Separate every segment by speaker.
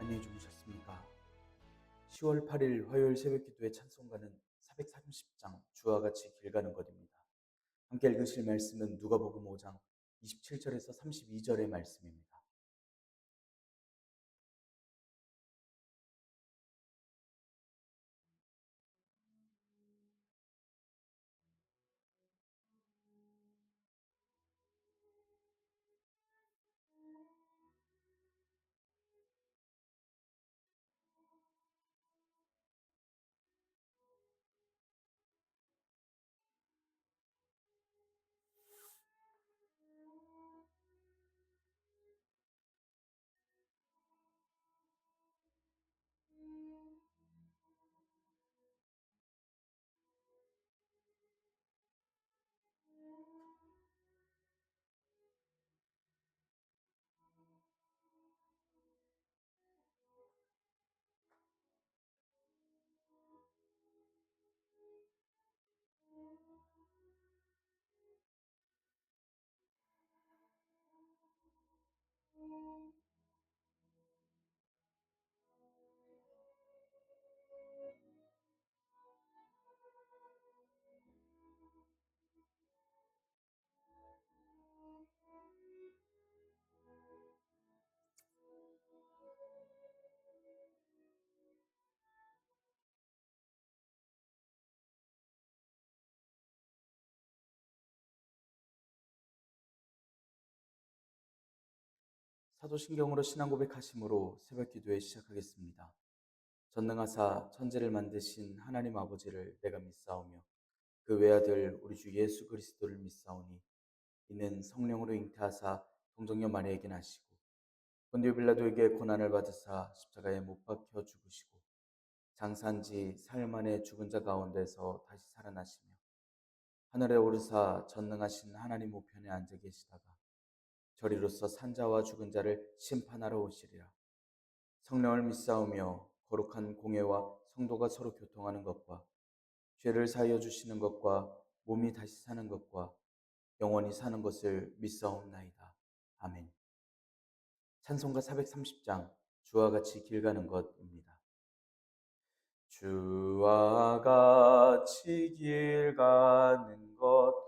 Speaker 1: 안녕히 주무셨습니까? 10월 8일 화요일 새벽 기도의 찬송가는 430장 주와 같이 길 가는 것입니다. 함께 읽으실 말씀은 누가복음 5장 27절에서 32절의 말씀입니다. 사도신경으로 신앙 고백하심으로 새벽 기도에 시작하겠습니다. 전능하사 천지를 만드신 하나님 아버지를 내가 믿사오며 그 외아들 우리 주 예수 그리스도를 믿사오니 이는 성령으로 잉태하사 동정녀 마리아에게 나시고 본디오 빌라도에게 고난을 받으사 십자가에 못 박혀 죽으시고 장사한 지 사흘 만에 죽은 자 가운데서 다시 살아나시며 하늘에 오르사 전능하신 하나님 우편에 앉아 계시다가 저리로서 산자와 죽은 자를 심판하러 오시리라. 성령을 믿사오며 거룩한 공예와 성도가 서로 교통하는 것과 죄를 사하여 주시는 것과 몸이 다시 사는 것과 영원히 사는 것을 믿사옵나이다. 아멘. 찬송가 430장 주와 같이 길 가는 것입니다. 주와 같이 길 가는 것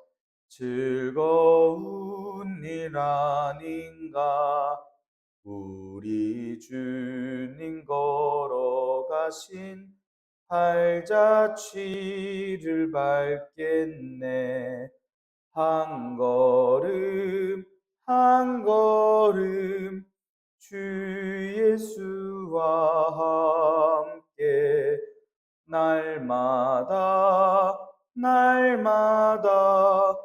Speaker 1: 즐거운 일 아닌가. 우리 주님 걸어가신 발자취를 밟겠네. 한 걸음 한 걸음 주 예수와 함께 날마다 날마다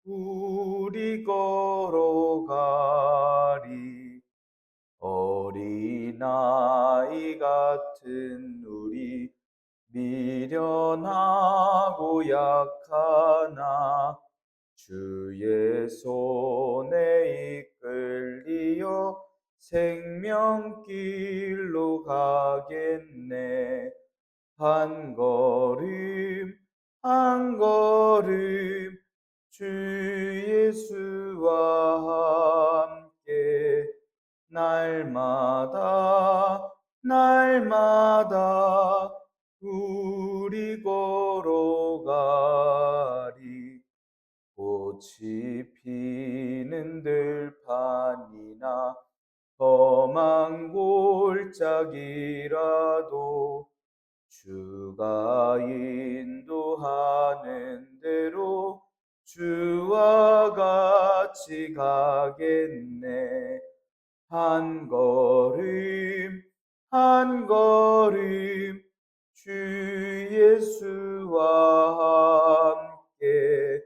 Speaker 1: 우리 걸어가리. 어린아이 같은 우리 미련하고 약하나 주의 손에 이끌리어 생명길로 가겠네. 한 걸음 한 걸음 주 예수와 함께 날마다 날마다 우리 걸어가리. 꽃이 피는 들판이나 험한 골짜기라도 주가 인도하는 대로 주와 같이 가겠네. 한 걸음 한 걸음 주 예수와 함께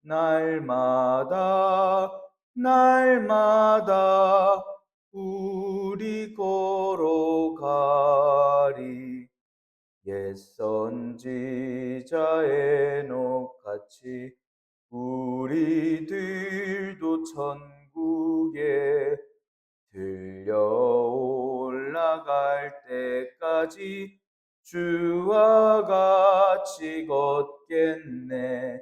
Speaker 1: 날마다 날마다 우리 걸어가리. 옛 선지자 에녹같이 우리들도 천국에 들려 올라갈 때까지 주와 같이 걷겠네.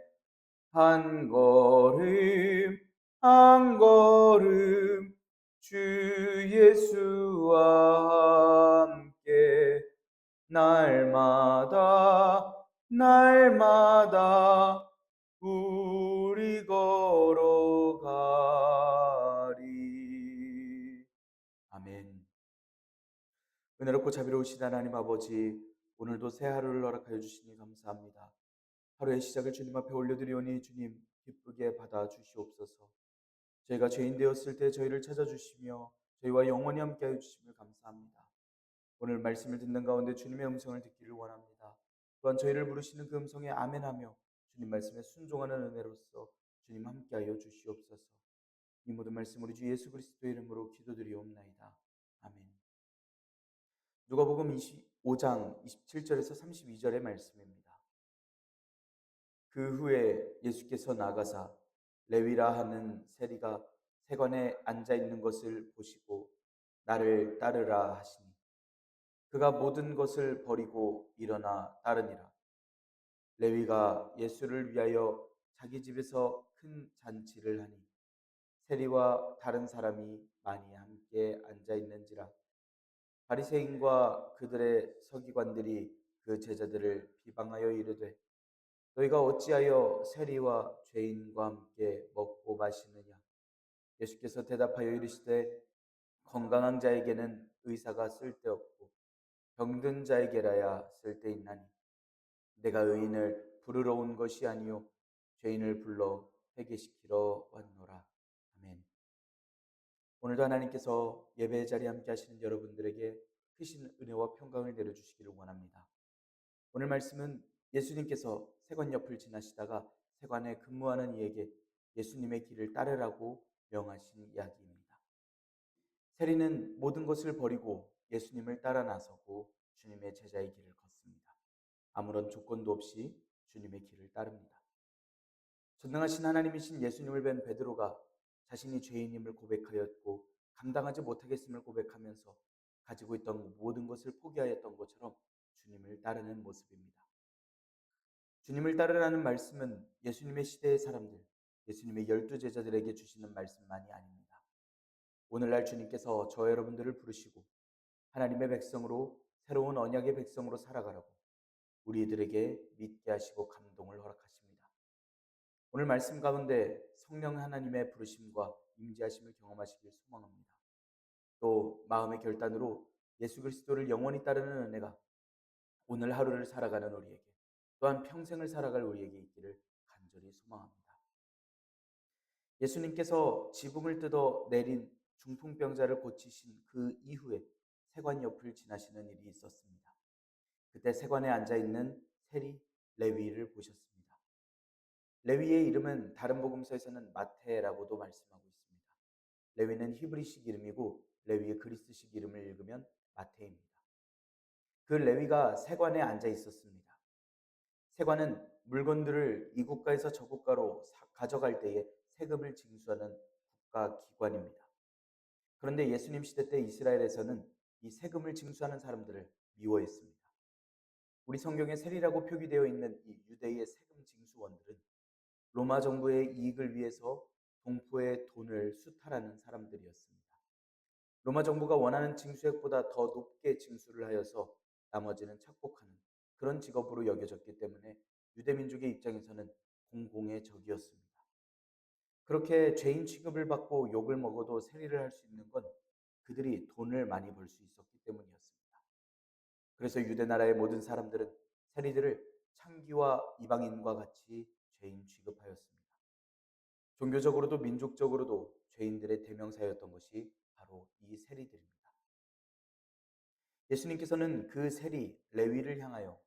Speaker 1: 한 걸음 한 걸음 주 예수와 함께 날마다 날마다 우리 걸어가리. 아멘. 은혜롭고 자비로우신 하나님 아버지, 오늘도 새 하루를 허락하여 주시니 감사합니다. 하루의 시작을 주님 앞에 올려드리오니 주님 기쁘게 받아 주시옵소서. 저희가 죄인 되었을 때 저희를 찾아주시며 저희와 영원히 함께하여 주심을 감사합니다. 오늘 말씀을 듣는 가운데 주님의 음성을 듣기를 원합니다. 또한 저희를 부르시는 그 음성에 아멘하며 주님 말씀에 순종하는 은혜로서 주님 함께하여 주시옵소서. 이 모든 말씀 우리 주 예수 그리스도의 이름으로 기도드리옵나이다. 아멘. 누가복음 25장 27절에서 32절의 말씀입니다. 그 후에 예수께서 나가사 레위라 하는 세리가 세관에 앉아 있는 것을 보시고 나를 따르라 하시니 그가 모든 것을 버리고 일어나 따르니라. 레위가 예수를 위하여 자기 집에서 큰 잔치를 하니 세리와 다른 사람이 많이 함께 앉아 있는지라. 바리새인과 그들의 서기관들이 그 제자들을 비방하여 이르되 너희가 어찌하여 세리와 죄인과 함께 먹고 마시느냐. 예수께서 대답하여 이르시되 건강한 자에게는 의사가 쓸데없고 병든 자에게라야 쓸데있나니 내가 의인을 부르러 온 것이 아니요 죄인을 불러 회개시키러 왔노라. 아멘. 오늘도 하나님께서 예배의 자리에 함께 하시는 여러분들에게 크신 은혜와 평강을 내려주시기를 원합니다. 오늘 말씀은 예수님께서 세관 옆을 지나시다가 세관에 근무하는 이에게 예수님의 길을 따르라고 명하신 이야기입니다. 세리는 모든 것을 버리고 예수님을 따라 나서고 주님의 제자의 길을 걷습니다. 아무런 조건도 없이 주님의 길을 따릅니다. 전능하신 하나님이신 예수님을 뵌 베드로가 자신이 죄인임을 고백하였고 감당하지 못하겠음을 고백하면서 가지고 있던 모든 것을 포기하였던 것처럼 주님을 따르는 모습입니다. 주님을 따르라는 말씀은 예수님의 시대의 사람들, 예수님의 12제자들에게 주시는 말씀만이 아닙니다. 오늘날 주님께서 저 여러분들을 부르시고 하나님의 백성으로 새로운 언약의 백성으로 살아가라고 우리들에게 믿게 하시고 감동을 허락하십니다. 오늘 말씀 가운데 성령 하나님의 부르심과 임재하심을 경험하시길 소망합니다. 또 마음의 결단으로 예수 그리스도를 영원히 따르는 은혜가 오늘 하루를 살아가는 우리에게 또한 평생을 살아갈 우리에게 있기를 간절히 소망합니다. 예수님께서 지붕을 뜯어 내린 중풍병자를 고치신 그 이후에 세관 옆을 지나시는 일이 있었습니다. 그때 세관에 앉아있는 세리 레위를 보셨습니다. 레위의 이름은 다른 복음서에서는 마태라고도 말씀하고 있습니다. 레위는 히브리식 이름이고 레위의 그리스식 이름을 읽으면 마태입니다. 그 레위가 세관에 앉아 있었습니다. 세관은 물건들을 이 국가에서 저 국가로 가져갈 때에 세금을 징수하는 국가기관입니다. 그런데 예수님 시대 때 이스라엘에서는 이 세금을 징수하는 사람들을 미워했습니다. 우리 성경에 세리라고 표기되어 있는 이 유대의 세금 징수원들은 로마 정부의 이익을 위해서 동포의 돈을 수탈하는 사람들이었습니다. 로마 정부가 원하는 징수액보다 더 높게 징수를 하여서 나머지는 착복하는 그런 직업으로 여겨졌기 때문에 유대민족의 입장에서는 공공의 적이었습니다. 그렇게 죄인 취급을 받고 욕을 먹어도 세리를 할 수 있는 건 그들이 돈을 많이 벌 수 있었기 때문이었습니다. 그래서 유대 나라의 모든 사람들은 세리들을 창기와 이방인과 같이 죄인 취급하였습니다. 종교적으로도 민족적으로도 죄인들의 대명사였던 것이 바로 이 세리들입니다. 예수님께서는 그 세리 레위를 향하여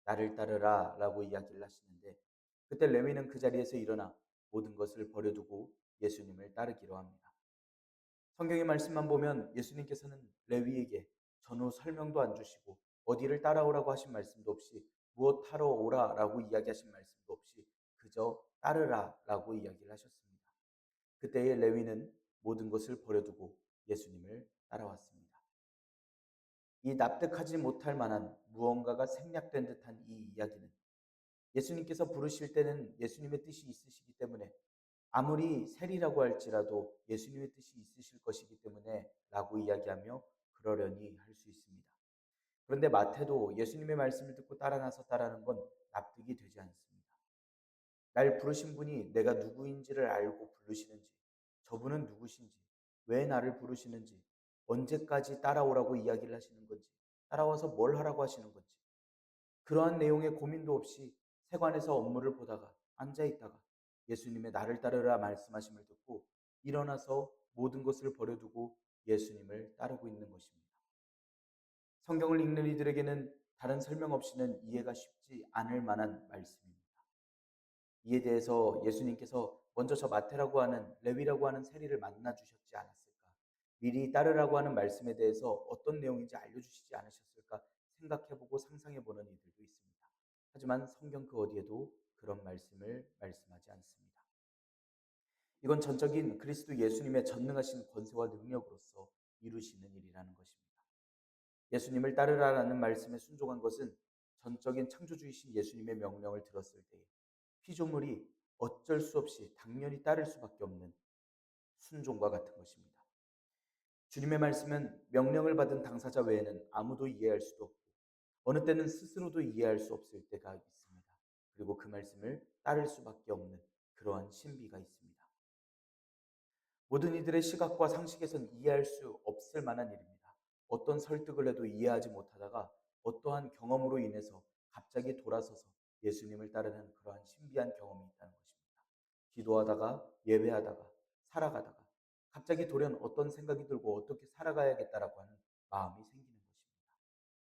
Speaker 1: 나를 따르라 라고 이야기를 하시는데 그때 레위는 그 자리에서 일어나 모든 것을 버려두고 예수님을 따르기로 합니다. 성경의 말씀만 보면 예수님께서는 레위에게 전후 설명도 안 주시고 어디를 따라오라고 하신 말씀도 없이 무엇 하러 오라 라고 이야기하신 말씀도 없이 그저 따르라 라고 이야기를 하셨습니다. 그때의 레위는 모든 것을 버려두고 예수님을 따라왔습니다. 이 납득하지 못할 만한 무언가가 생략된 듯한 이 이야기는 예수님께서 부르실 때는 예수님의 뜻이 있으시기 때문에 아무리 세리라고 할지라도 예수님의 뜻이 있으실 것이기 때문에 라고 이야기하며 그러려니 할 수 있습니다. 그런데 마태도 예수님의 말씀을 듣고 따라 나섰다라는 건 납득이 되지 않습니다. 날 부르신 분이 내가 누구인지를 알고 부르시는지, 저분은 누구신지, 왜 나를 부르시는지, 언제까지 따라오라고 이야기를 하시는 건지, 따라와서 뭘 하라고 하시는 건지, 그러한 내용의 고민도 없이 세관에서 업무를 보다가 앉아 있다가 예수님의 나를 따르라 말씀하심을 듣고 일어나서 모든 것을 버려두고 예수님을 따르고 있는 것입니다. 성경을 읽는 이들에게는 다른 설명 없이는 이해가 쉽지 않을 만한 말씀입니다. 이에 대해서 예수님께서 먼저 저 마태라고 하는 레위라고 하는 세리를 만나 주셨지 않았을까? 미리 따르라고 하는 말씀에 대해서 어떤 내용인지 알려주시지 않으셨을까? 생각해보고 상상해보는 이들도 있습니다. 하지만 성경 그 어디에도 그런 말씀을 말씀하지 않습니다. 이건 전적인 그리스도 예수님의 전능하신 권세와 능력으로서 이루시는 일이라는 것입니다. 예수님을 따르라라는 말씀에 순종한 것은 전적인 창조주이신 예수님의 명령을 들었을 때에 피조물이 어쩔 수 없이 당연히 따를 수밖에 없는 순종과 같은 것입니다. 주님의 말씀은 명령을 받은 당사자 외에는 아무도 이해할 수도 없고 어느 때는 스스로도 이해할 수 없을 때가 있습니다. 그리고 그 말씀을 따를 수밖에 없는 그러한 신비가 있습니다. 모든 이들의 시각과 상식에선 이해할 수 없을 만한 일입니다. 어떤 설득을 해도 이해하지 못하다가 어떠한 경험으로 인해서 갑자기 돌아서서 예수님을 따르는 그러한 신비한 경험이 있다는 것입니다. 기도하다가 예배하다가 살아가다가 갑자기 돌연 어떤 생각이 들고 어떻게 살아가야겠다라고 하는 마음이 생기는 것입니다.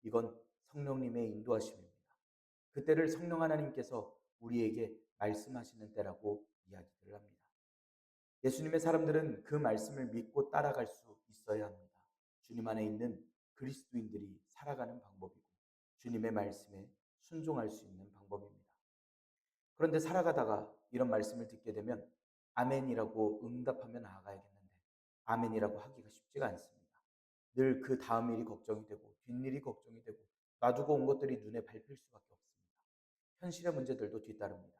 Speaker 1: 이건 성령님의 인도하심입니다. 그때를 성령 하나님께서 우리에게 말씀하시는 때라고 이야기를 합니다. 예수님의 사람들은 그 말씀을 믿고 따라갈 수 있어야 합니다. 주님 안에 있는 그리스도인들이 살아가는 방법이고 주님의 말씀에 순종할 수 있는 방법입니다. 그런데 살아가다가 이런 말씀을 듣게 되면 아멘이라고 응답하며 나아가야겠는데 아멘이라고 하기가 쉽지가 않습니다. 늘 그 다음 일이 걱정이 되고 뒷일이 걱정이 되고 놔두고 온 것들이 눈에 밟힐 수밖에 없습니다. 현실의 문제들도 뒤따릅니다.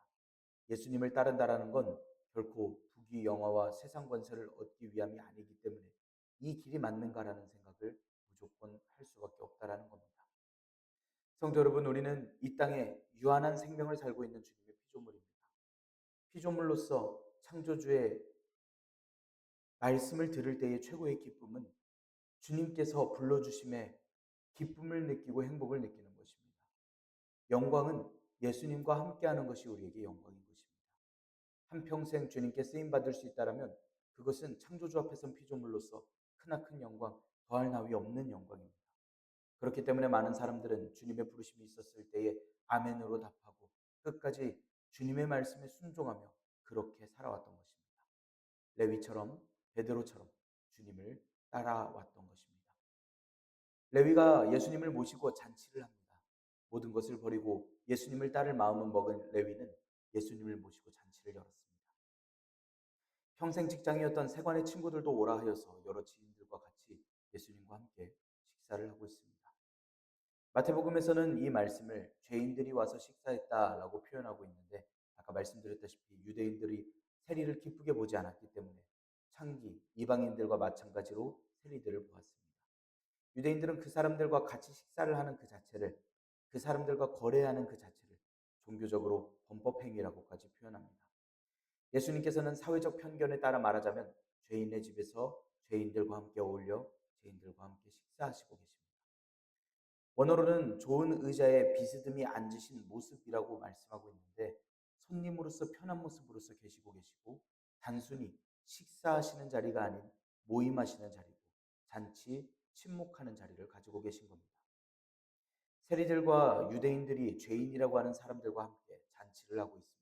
Speaker 1: 예수님을 따른다라는 건 결코 부귀 영화와 세상 권세를 얻기 위함이 아니기 때문에 이 길이 맞는가라는 생각을 무조건 할 수밖에 없다라는 겁니다. 성도 여러분, 우리는 이 땅에 유한한 생명을 살고 있는 주님의 피조물입니다. 피조물로서 창조주의 말씀을 들을 때의 최고의 기쁨은 주님께서 불러주심에 기쁨을 느끼고 행복을 느끼는 것입니다. 영광은 예수님과 함께하는 것이 우리에게 영광인 것입니다. 한평생 주님께 쓰임받을 수 있다면 그것은 창조주 앞에선 피조물로서 크나큰 영광, 더할 나위 없는 영광입니다. 그렇기 때문에 많은 사람들은 주님의 부르심이 있었을 때에 아멘으로 답하고 끝까지 주님의 말씀에 순종하며 그렇게 살아왔던 것입니다. 레위처럼 베드로처럼 주님을 따라왔던 것입니다. 레위가 예수님을 모시고 잔치를 합니다. 모든 것을 버리고 예수님을 따를 마음을 먹은 레위는 예수님을 모시고 잔치를 열었습니다. 평생 직장이었던 세관의 친구들도 오라 하여서 여러 지인들과 같이 예수님과 함께 식사를 하고 있습니다. 마태복음에서는 이 말씀을 죄인들이 와서 식사했다라고 표현하고 있는데 아까 말씀드렸다시피 유대인들이 세리를 기쁘게 보지 않았기 때문에 창기 이방인들과 마찬가지로 세리들을 보았습니다. 유대인들은 그 사람들과 같이 식사를 하는 그 자체를 그 사람들과 거래하는 그 자체를 종교적으로 범법 행위라고까지 표현합니다. 예수님께서는 사회적 편견에 따라 말하자면 죄인의 집에서 죄인들과 함께 어울려 죄인들과 함께 식사하시고 계십니다. 원어로는 좋은 의자에 비스듬히 앉으신 모습이라고 말씀하고 있는데 손님으로서 편한 모습으로서 계시고 단순히 식사하시는 자리가 아닌 모임하시는 자리고 잔치 침묵하는 자리를 가지고 계신 겁니다. 세리들과 유대인들이 죄인이라고 하는 사람들과 함께 잔치를 하고 있습니다.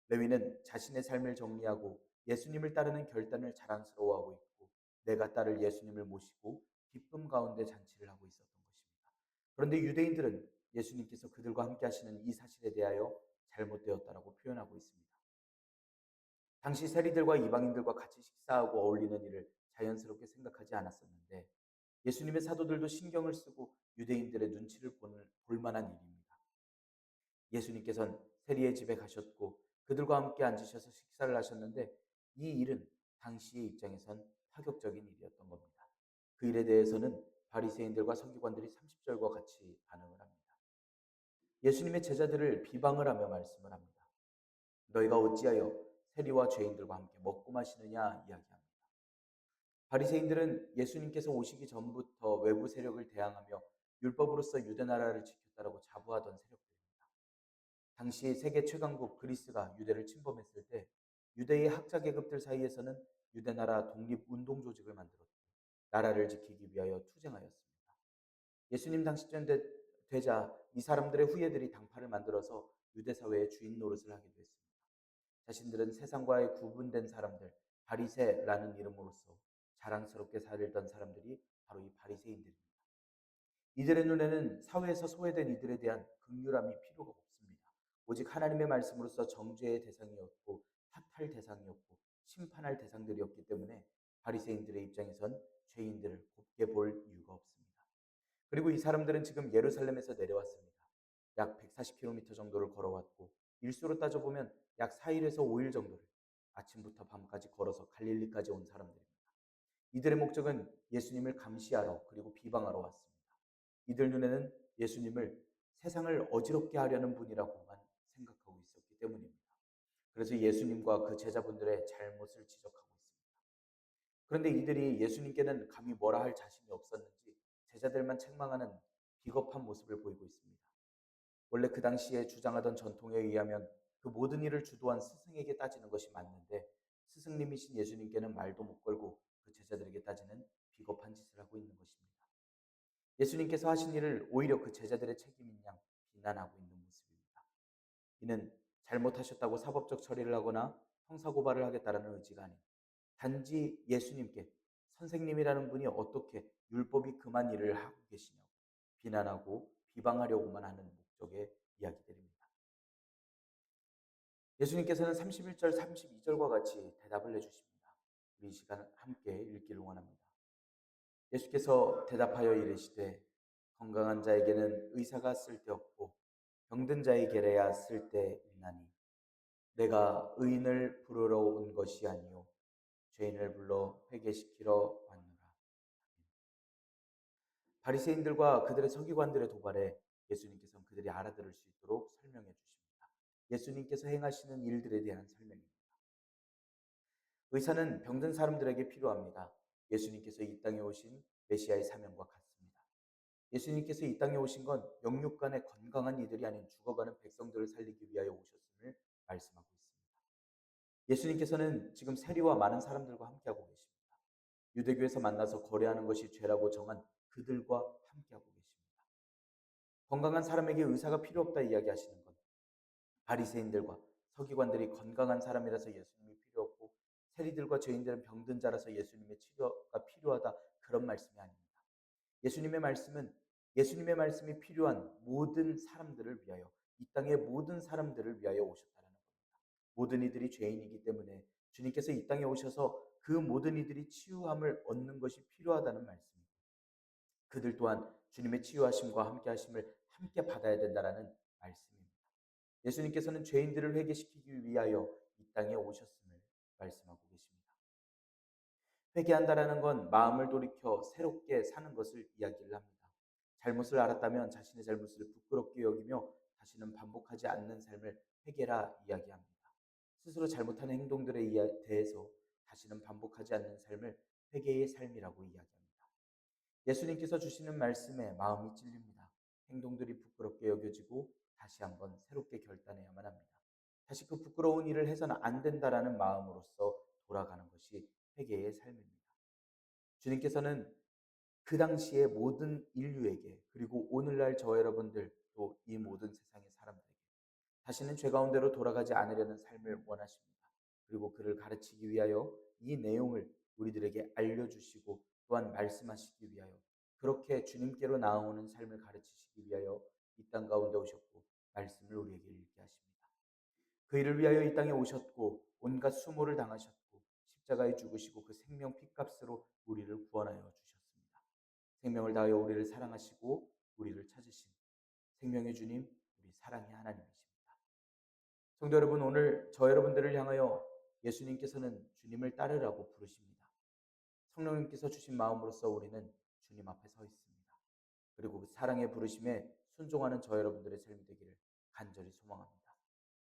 Speaker 1: 레위는 자신의 삶을 정리하고 예수님을 따르는 결단을 자랑스러워하고 있고 내가 따를 예수님을 모시고 기쁨 가운데 잔치를 하고 있었던 것입니다. 그런데 유대인들은 예수님께서 그들과 함께 하시는 이 사실에 대하여 잘못되었다라고 표현하고 있습니다. 당시 세리들과 이방인들과 같이 식사하고 어울리는 일을 자연스럽게 생각하지 않았었는데 예수님의 사도들도 신경을 쓰고 유대인들의 눈치를 볼 만한 일입니다. 예수님께서는 세리의 집에 가셨고 그들과 함께 앉으셔서 식사를 하셨는데 이 일은 당시의 입장에선 파격적인 일이었던 겁니다. 그 일에 대해서는 바리새인들과 서기관들이 30절과 같이 반응을 합니다. 예수님의 제자들을 비방을 하며 말씀을 합니다. 너희가 어찌하여 세리와 죄인들과 함께 먹고 마시느냐 이야기합니다. 바리새인들은 예수님께서 오시기 전부터 외부 세력을 대항하며 율법으로서 유대 나라를 지켰다라고 자부하던 세력들입니다. 당시 세계 최강국 그리스가 유대를 침범했을 때 유대의 학자 계급들 사이에서는 유대 나라 독립 운동 조직을 만들었고 나라를 지키기 위하여 투쟁하였습니다. 예수님 당시쯤 되자 이 사람들의 후예들이 당파를 만들어서 유대 사회의 주인 노릇을 하기도 했습니다. 자신들은 세상과의 구분된 사람들, 바리새라는 이름으로서 자랑스럽게 살던 사람들이 바로 이 바리새인들입니다. 이들의 눈에는 사회에서 소외된 이들에 대한 긍휼함이 필요가 없습니다. 오직 하나님의 말씀으로서 정죄의 대상이었고 탓할 대상이었고 심판할 대상들이었기 때문에 바리새인들의 입장에선 죄인들을 곱게 볼 이유가 없습니다. 그리고 이 사람들은 지금 예루살렘에서 내려왔습니다. 약 140km 정도를 걸어왔고 일수로 따져보면 약 4일에서 5일 정도를 아침부터 밤까지 걸어서 갈릴리까지 온 사람들입니다. 이들의 목적은 예수님을 감시하러 그리고 비방하러 왔습니다. 이들 눈에는 예수님을 세상을 어지럽게 하려는 분이라고만 생각하고 있었기 때문입니다. 그래서 예수님과 그 제자분들의 잘못을 지적하고 있습니다. 그런데 이들이 예수님께는 감히 뭐라 할 자신이 없었는지 제자들만 책망하는 비겁한 모습을 보이고 있습니다. 원래 그 당시에 주장하던 전통에 의하면 그 모든 일을 주도한 스승에게 따지는 것이 맞는데 스승님이신 예수님께는 말도 못 걸고 그 제자들에게 따지는 비겁한 짓을 하고 있는 것입니다. 예수님께서 하신 일을 오히려 그 제자들의 책임인 양 비난하고 있는 모습입니다. 이는 잘못하셨다고 사법적 처리를 하거나 형사고발을 하겠다는 의지가 아닌 단지 예수님께 선생님이라는 분이 어떻게 율법이 금한 일을 하고 계시냐고 비난하고 비방하려고만 하는 목적의 이야기들입니다. 예수님께서는 31절, 32절과 같이 대답을 해주십니다. 우리 이 시간 함께 읽기를 원합니다. 예수께서 대답하여 이르시되 건강한 자에게는 의사가 쓸데없고 병든 자에게래야 쓸데있나니 내가 의인을 부르러 온 것이 아니요 죄인을 불러 회개시키러 왔노라. 바리새인들과 그들의 서기관들의 도발에 예수님께서는 그들이 알아들을 수 있도록 설명해 주십니다. 예수님께서 행하시는 일들에 대한 설명입니다. 의사는 병든 사람들에게 필요합니다. 예수님께서 이 땅에 오신 메시아의 사명과 같습니다. 예수님께서 이 땅에 오신 건 영육간의 건강한 이들이 아닌 죽어가는 백성들을 살리기 위하여 오셨음을 말씀하고 있습니다. 예수님께서는 지금 세리와 많은 사람들과 함께하고 계십니다. 유대교에서 만나서 거래하는 것이 죄라고 정한 그들과 함께하고 계십니다. 건강한 사람에게 의사가 필요 없다 이야기하시는 건 바리새인들과 서기관들이 건강한 사람이라서 예수님이 필요 없고 세리들과 죄인들은 병든 자라서 예수님의 치료가 필요하다 그런 말씀이 아닙니다. 예수님의 말씀이 필요한 모든 사람들을 위하여 이 땅의 모든 사람들을 위하여 오셨다는 겁니다. 모든 이들이 죄인이기 때문에 주님께서 이 땅에 오셔서 그 모든 이들이 치유함을 얻는 것이 필요하다는 말씀입니다. 그들 또한 주님의 치유하심과 함께하심을 함께 받아야 된다는 말씀입니다. 예수님께서는 죄인들을 회개시키기 위하여 이 땅에 오셨음을 말씀하고 계십니다. 회개한다라는 건 마음을 돌이켜 새롭게 사는 것을 이야기를 합니다. 잘못을 알았다면 자신의 잘못을 부끄럽게 여기며 다시는 반복하지 않는 삶을 회개라 이야기합니다. 스스로 잘못한 행동들에 대해서 다시는 반복하지 않는 삶을 회개의 삶이라고 이야기합니다. 예수님께서 주시는 말씀에 마음이 찔립니다. 행동들이 부끄럽게 여겨지고 다시 한번 새롭게 결단해야만 합니다. 다시 그 부끄러운 일을 해서는 안 된다라는 마음으로서 돌아가는 것이 회개의 삶입니다. 주님께서는 그 당시의 모든 인류에게 그리고 오늘날 저와 여러분들 또 이 모든 세상의 사람들에게 다시는 죄 가운데로 돌아가지 않으려는 삶을 원하십니다. 그리고 그를 가르치기 위하여 이 내용을 우리들에게 알려주시고 또한 말씀하시기 위하여 그렇게 주님께로 나아오는 삶을 가르치시기 위하여 이 땅 가운데 오셨고 말씀을 우리에게 읽게 하십니다. 그 일을 위하여 이 땅에 오셨고 온갖 수모를 당하셨고 십자가에 죽으시고 그 생명 핏값으로 우리를 구원하여 주셨습니다. 생명을 다하여 우리를 사랑하시고 우리를 찾으신 생명의 주님, 우리 사랑의 하나님이십니다. 성도 여러분, 오늘 저 여러분들을 향하여 예수님께서는 주님을 따르라고 부르십니다. 성령님께서 주신 마음으로써 우리는 주님 앞에 서 있습니다. 그리고 그 사랑의 부르심에 순종하는 저 여러분들의 삶이 되기를 간절히 소망합니다.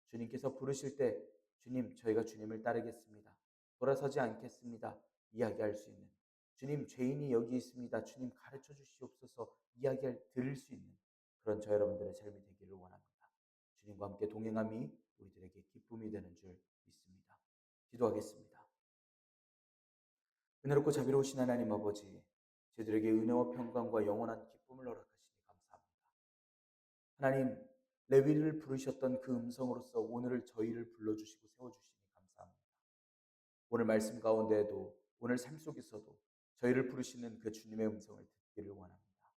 Speaker 1: 주님께서 부르실 때 주님, 저희가 주님을 따르겠습니다. 돌아서지 않겠습니다. 이야기할 수 있는, 주님, 죄인이 여기 있습니다. 주님, 가르쳐 주시옵소서. 이야기할 들을 수 있는 그런 저 여러분들의 삶이 되기를 원합니다. 주님과 함께 동행함이 우리들에게 기쁨이 되는 줄 믿습니다. 기도하겠습니다. 은혜롭고 자비로우신 하나님 아버지, 저희들에게 은혜와 평강과 영원한 기쁨을 허락하시니 감사합니다. 하나님, 레위를 부르셨던 그 음성으로서 오늘을 저희를 불러주시고 세워주시니 감사합니다. 오늘 말씀 가운데에도, 오늘 삶 속에서도 저희를 부르시는 그 주님의 음성을 듣기를 원합니다.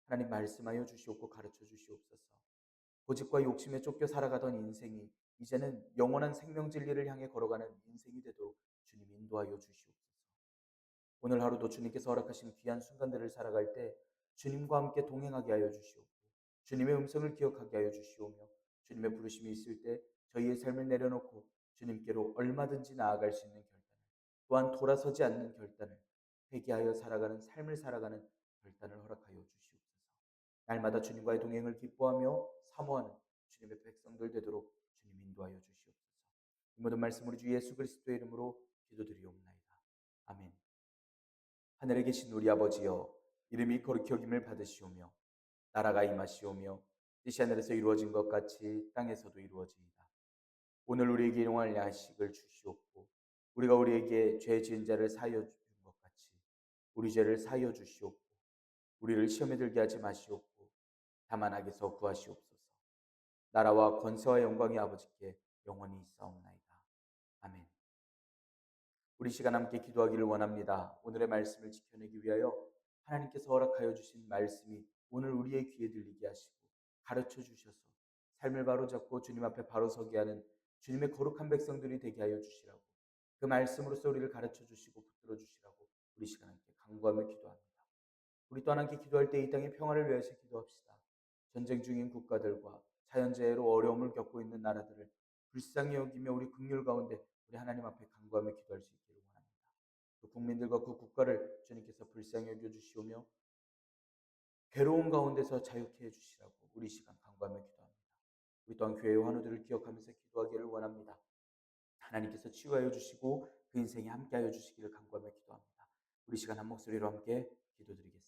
Speaker 1: 하나님, 말씀하여 주시옵고 가르쳐 주시옵소서. 고집과 욕심에 쫓겨 살아가던 인생이 이제는 영원한 생명 진리를 향해 걸어가는 인생이 되도록 주님 인도하여 주시옵소서. 오늘 하루도 주님께서 허락하신 귀한 순간들을 살아갈 때 주님과 함께 동행하게 하여 주시옵고, 주님의 음성을 기억하게 하여 주시오며, 주님의 부르심이 있을 때 저희의 삶을 내려놓고 주님께로 얼마든지 나아갈 수 있는 결단을, 또한 돌아서지 않는 결단을, 회개하여 살아가는 삶을 살아가는 결단을 허락하여 주시옵소서. 날마다 주님과의 동행을 기뻐하며 사모하는 주님의 백성들 되도록 주님 인도하여 주시옵소서. 이 모든 말씀 우리 주 예수 그리스도의 이름으로 기도드리옵나이다. 아멘. 하늘에 계신 우리 아버지여, 이름이 거룩히 여김을 받으시오며 나라가 임하시오며 뜻이 하늘에서 이루어진 것 같이 땅에서도 이루어지이다. 오늘 우리에게 일용할 야식을 주시옵고, 우리가 우리에게 죄 지은 자를 사하여 준 것 같이 우리 죄를 사하여 주시옵고, 우리를 시험에 들게 하지 마시옵고 다만 악에서 구하시옵소서. 나라와 권세와 영광이 아버지께 영원히 있사옵나이다. 아멘. 우리 시간 함께 기도하기를 원합니다. 오늘의 말씀을 지켜내기 위하여 하나님께서 허락하여 주신 말씀이 오늘 우리의 귀에 들리게 하시고 가르쳐 주셔서 삶을 바로잡고 주님 앞에 바로 서게 하는 주님의 거룩한 백성들이 되게 하여 주시라고, 그 말씀으로써 우리를 가르쳐 주시고 붙들어 주시라고 우리 시간 함께 간구하며 기도합니다. 우리 또한 함께 기도할 때 이 땅의 평화를 위해서 기도합시다. 전쟁 중인 국가들과 자연재해로 어려움을 겪고 있는 나라들을 불쌍히 여기며 우리 국률 가운데 우리 하나님 앞에 간구하며 기도할 수 있기를 원합니다. 그 국민들과 그 국가를 주님께서 불쌍히 여겨 주시오며 괴로움 가운데서 자유케 해주시라고 우리 시간 간구하며 기도합니다. 우리 또한 교회의 환우들을 기억하면서 기도하기를 원합니다. 하나님께서 치유하여 주시고 그 인생에 함께하여 주시기를 간구하며 기도합니다. 우리 시간 한 목소리로 함께 기도드리겠습니다.